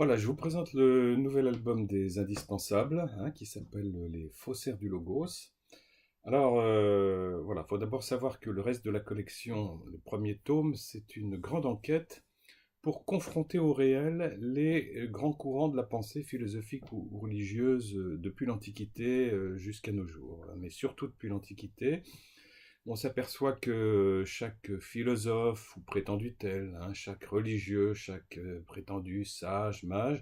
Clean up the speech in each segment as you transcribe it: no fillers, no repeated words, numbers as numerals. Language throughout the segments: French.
Voilà, je vous présente le nouvel album des Indispensables, hein, qui s'appelle Les Faussaires du Logos. Alors, voilà, faut d'abord savoir que le reste de la collection, le premier tome, c'est une grande enquête pour confronter au réel les grands courants de la pensée philosophique ou religieuse depuis l'Antiquité jusqu'à nos jours, hein, mais surtout depuis l'Antiquité. On s'aperçoit que chaque philosophe ou prétendu tel, hein, chaque religieux, chaque prétendu sage, mage,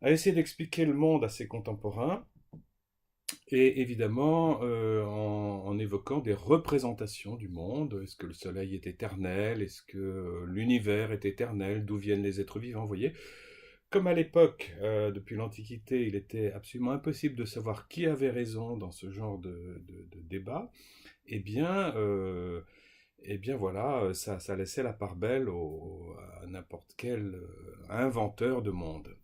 a essayé d'expliquer le monde à ses contemporains, et évidemment en évoquant des représentations du monde. Est-ce que le soleil est éternel? Est-ce que l'univers est éternel? D'où viennent les êtres vivants? Vous voyez, comme à l'époque, depuis l'Antiquité, il était absolument impossible de savoir qui avait raison dans ce genre de débat. Eh bien, euh, eh bien voilà, ça laissait la part belle à n'importe quel inventeur de monde.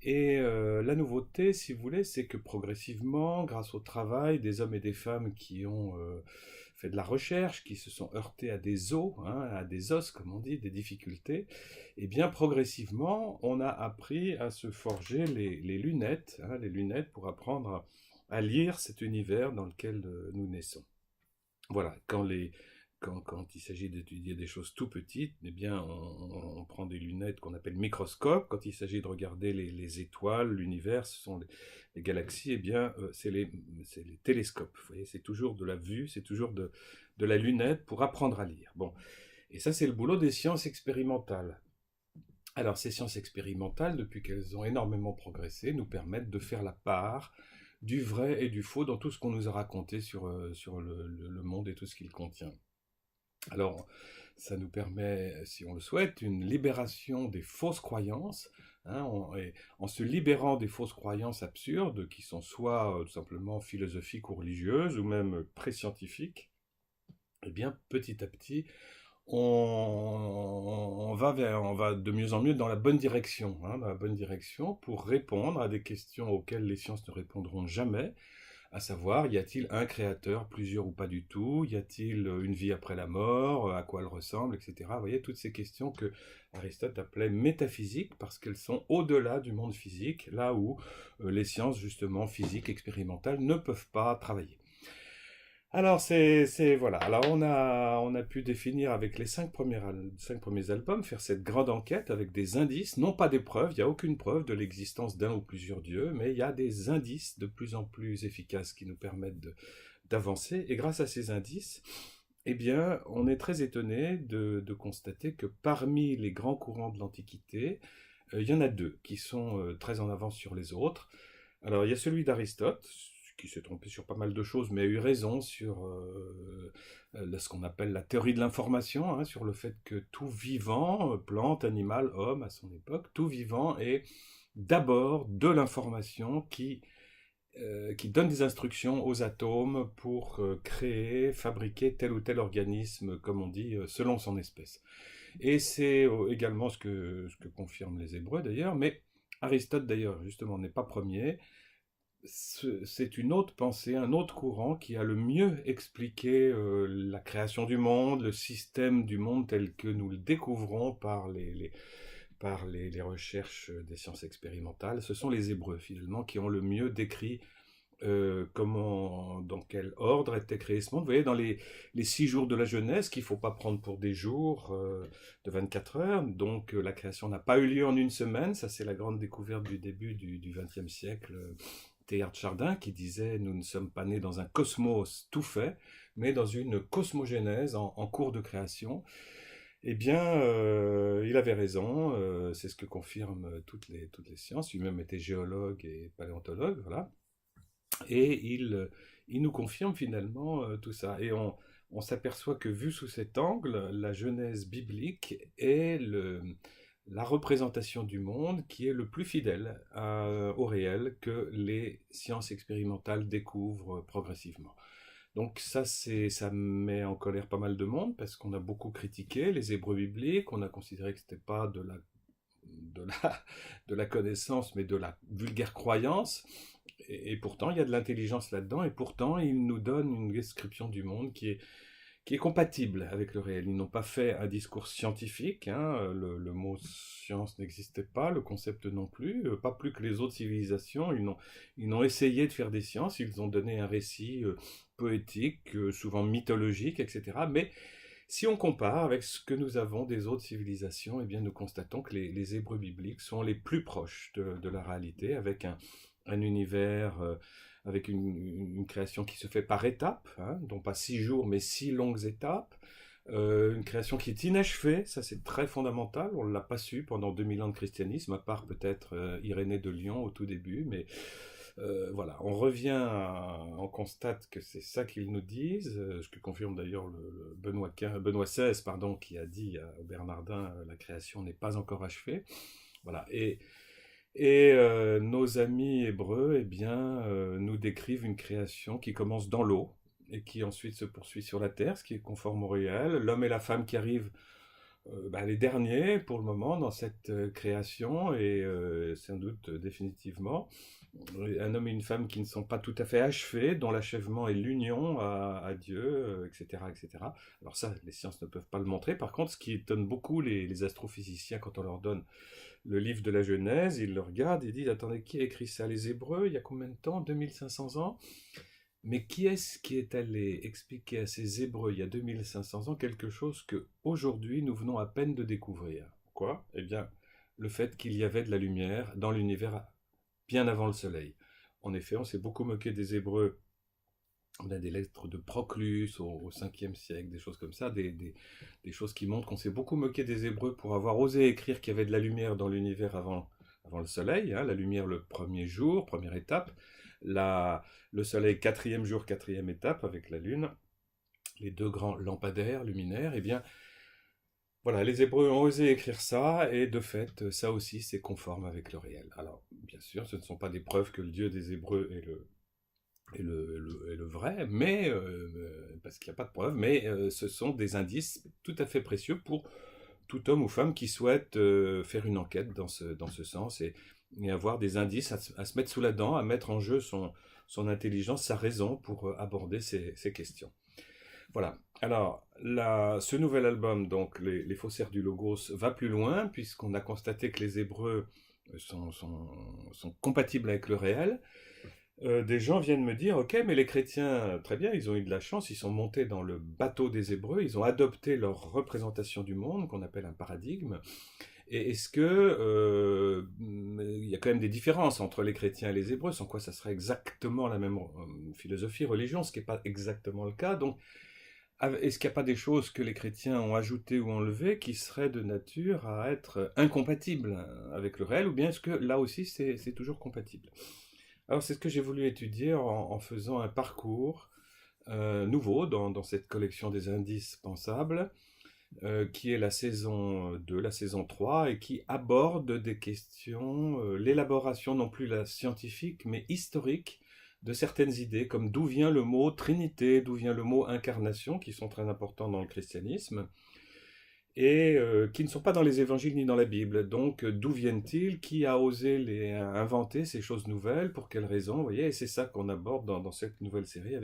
Et la nouveauté, si vous voulez, c'est que progressivement, grâce au travail des hommes et des femmes qui ont fait de la recherche, qui se sont heurtés à des os, hein, à des os, comme on dit, des difficultés, et bien progressivement, on a appris à se forger les lunettes, hein, les lunettes pour apprendre à lire cet univers dans lequel nous naissons. Voilà, quand il s'agit d'étudier des choses tout petites, eh bien, on prend des lunettes qu'on appelle microscopes. Quand il s'agit de regarder les étoiles, l'univers, ce sont les galaxies, eh bien, c'est les télescopes. Vous voyez, c'est toujours de la vue, c'est toujours de la lunette pour apprendre à lire. Bon, et ça, c'est le boulot des sciences expérimentales. Alors, ces sciences expérimentales, depuis qu'elles ont énormément progressé, nous permettent de faire la part du vrai et du faux dans tout ce qu'on nous a raconté sur le monde et tout ce qu'il contient. Alors, ça nous permet, si on le souhaite, une libération des fausses croyances, hein, et en se libérant des fausses croyances absurdes, qui sont soit tout simplement philosophiques ou religieuses, ou même pré-scientifiques. Eh bien, petit à petit, on va de mieux en mieux dans la bonne direction, hein, dans la bonne direction pour répondre à des questions auxquelles les sciences ne répondront jamais, à savoir, y a-t-il un créateur, plusieurs ou pas du tout? Y a-t-il une vie après la mort? À quoi elle ressemble, etc. Vous voyez, toutes ces questions que Aristote appelait métaphysiques, parce qu'elles sont au-delà du monde physique, là où les sciences, justement, physiques, expérimentales, ne peuvent pas travailler. Alors, voilà. Alors, on a pu définir avec les cinq premiers albums, faire cette grande enquête avec des indices, non pas des preuves, il n'y a aucune preuve de l'existence d'un ou plusieurs dieux, mais il y a des indices de plus en plus efficaces qui nous permettent d'avancer. Et grâce à ces indices, eh bien, on est très étonné de constater que parmi les grands courants de l'Antiquité, il y en a deux qui sont très en avance sur les autres. Alors, il y a celui d'Aristote, qui s'est trompé sur pas mal de choses, mais a eu raison sur ce qu'on appelle la théorie de l'information, hein, sur le fait que tout vivant, plante, animal, homme à son époque, tout vivant est d'abord de l'information qui donne des instructions aux atomes pour créer, fabriquer tel ou tel organisme, comme on dit, selon son espèce. Et c'est également ce que confirment les Hébreux d'ailleurs, mais Aristote d'ailleurs justement n'est pas premier. C'est une autre pensée, un autre courant qui a le mieux expliqué la création du monde, le système du monde tel que nous le découvrons par les recherches des sciences expérimentales. Ce sont les Hébreux finalement qui ont le mieux décrit dans quel ordre était créé ce monde. Vous voyez, dans les 6 jours de la Genèse, qu'il ne faut pas prendre pour des jours de 24 heures, donc la création n'a pas eu lieu en une semaine, ça c'est la grande découverte du début du XXe siècle. Teilhard Chardin qui disait nous ne sommes pas nés dans un cosmos tout fait, mais dans une cosmogénèse en cours de création. Eh bien, il avait raison, c'est ce que confirment toutes les sciences. Lui-même était géologue et paléontologue, voilà. Et il nous confirme finalement tout ça. Et on s'aperçoit que vu sous cet angle, la Genèse biblique est la représentation du monde qui est le plus fidèle au réel que les sciences expérimentales découvrent progressivement. Donc ça met en colère pas mal de monde parce qu'on a beaucoup critiqué les Hébreux bibliques, on a considéré que c'était pas de la, de la connaissance, mais de la vulgaire croyance. Et pourtant, il y a de l'intelligence là-dedans, et pourtant, il nous donne une description du monde qui est compatible avec le réel. Ils n'ont pas fait un discours scientifique, hein, le mot science n'existait pas, le concept non plus, pas plus que les autres civilisations. Ils n'ont essayé de faire des sciences, ils ont donné un récit poétique, souvent mythologique, etc. Mais si on compare avec ce que nous avons des autres civilisations, eh bien nous constatons que les Hébreux bibliques sont les plus proches de la réalité, avec un univers, avec une création qui se fait par étapes, hein, non pas 6 jours, mais 6 longues étapes. Une création qui est inachevée, ça c'est très fondamental, on ne l'a pas su pendant 2000 ans de christianisme, à part peut-être Irénée de Lyon au tout début, mais voilà, on revient, on constate que c'est ça qu'ils nous disent, ce que confirme d'ailleurs le Benoît XVI, pardon, qui a dit au Bernardin la création n'est pas encore achevée. Voilà, et nos amis hébreux, eh bien, nous décrivent une création qui commence dans l'eau et qui ensuite se poursuit sur la terre, ce qui est conforme au réel. L'homme et la femme qui arrivent les derniers pour le moment dans cette création et sans doute définitivement. Un homme et une femme qui ne sont pas tout à fait achevés, dont l'achèvement est l'union à Dieu, etc., etc. Alors ça, les sciences ne peuvent pas le montrer. Par contre, ce qui étonne beaucoup les astrophysiciens quand on leur donne le livre de la Genèse, ils le regardent et disent, attendez, qui a écrit ça? Les Hébreux, il y a combien de temps? 2500 ans? Mais qui est-ce qui est allé expliquer à ces Hébreux il y a 2500 ans quelque chose que aujourd'hui nous venons à peine de découvrir? Quoi? Eh bien, le fait qu'il y avait de la lumière dans l'univers bien avant le soleil. En effet, on s'est beaucoup moqué des Hébreux. On a des lettres de Proclus au 5e siècle, des choses comme ça, des choses qui montrent qu'on s'est beaucoup moqué des Hébreux pour avoir osé écrire qu'il y avait de la lumière dans l'univers avant le soleil, hein, la lumière le premier jour, première étape, le soleil quatrième jour, quatrième étape avec la lune, les deux grands lampadaires luminaires. Eh bien, voilà, les Hébreux ont osé écrire ça, et de fait, ça aussi, c'est conforme avec le réel. Alors, bien sûr, ce ne sont pas des preuves que le Dieu des Hébreux est le vrai, mais parce qu'il n'y a pas de preuves, mais ce sont des indices tout à fait précieux pour tout homme ou femme qui souhaite faire une enquête dans ce sens et avoir des indices à se mettre sous la dent, à mettre en jeu son intelligence, sa raison pour aborder ces questions. Voilà. Alors, ce nouvel album, donc les Faussaires du Logos, va plus loin, puisqu'on a constaté que les Hébreux sont compatibles avec le réel. Des gens viennent me dire, ok, mais les chrétiens, très bien, ils ont eu de la chance, ils sont montés dans le bateau des Hébreux, ils ont adopté leur représentation du monde, qu'on appelle un paradigme. Et est-ce que il y a quand même des différences entre les chrétiens et les Hébreux, sans quoi ça serait exactement la même philosophie, religion, ce qui n'est pas exactement le cas. Donc, est-ce qu'il n'y a pas des choses que les chrétiens ont ajoutées ou enlevées qui seraient de nature à être incompatibles avec le réel, ou bien est-ce que là aussi c'est toujours compatible? Alors c'est ce que j'ai voulu étudier en faisant un parcours nouveau dans cette collection des indices pensables, qui est la saison 2, la saison 3, et qui aborde des questions, l'élaboration non plus la scientifique, mais historique de certaines idées, comme d'où vient le mot Trinité, d'où vient le mot incarnation, qui sont très importants dans le christianisme, et qui ne sont pas dans les évangiles ni dans la Bible. Donc, d'où viennent-ils? Qui a osé inventer ces choses nouvelles? Pour quelles raisons? Vous voyez, et c'est ça qu'on aborde dans cette nouvelle série.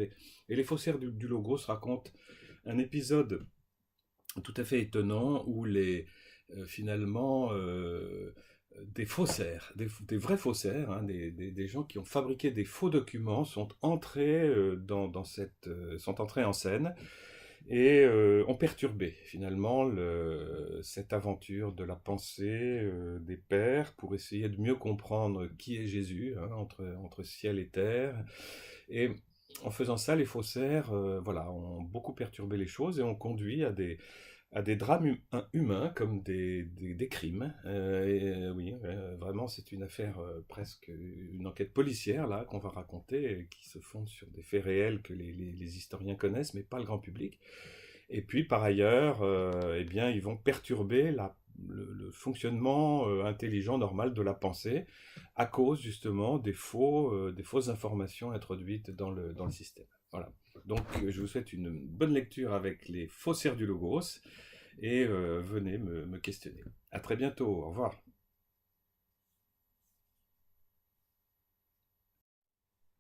Et les Faussaires du Logos racontent un épisode tout à fait étonnant où finalement, des faussaires, des vrais faussaires, hein, des gens qui ont fabriqué des faux documents sont entrés sont entrés en scène et ont perturbé finalement cette aventure de la pensée des pères pour essayer de mieux comprendre qui est Jésus, hein, entre ciel et terre. Et en faisant ça, les faussaires voilà, ont beaucoup perturbé les choses et ont conduit à des drames humains comme des crimes. Oui, vraiment, c'est une affaire presque une enquête policière là qu'on va raconter, qui se fonde sur des faits réels que les historiens connaissent, mais pas le grand public. Et puis par ailleurs, eh bien, ils vont perturber le fonctionnement intelligent normal de la pensée à cause justement des fausses informations introduites dans le système. Voilà. Donc je vous souhaite une bonne lecture avec les Faussaires du Logos et venez me questionner. À très bientôt, au revoir.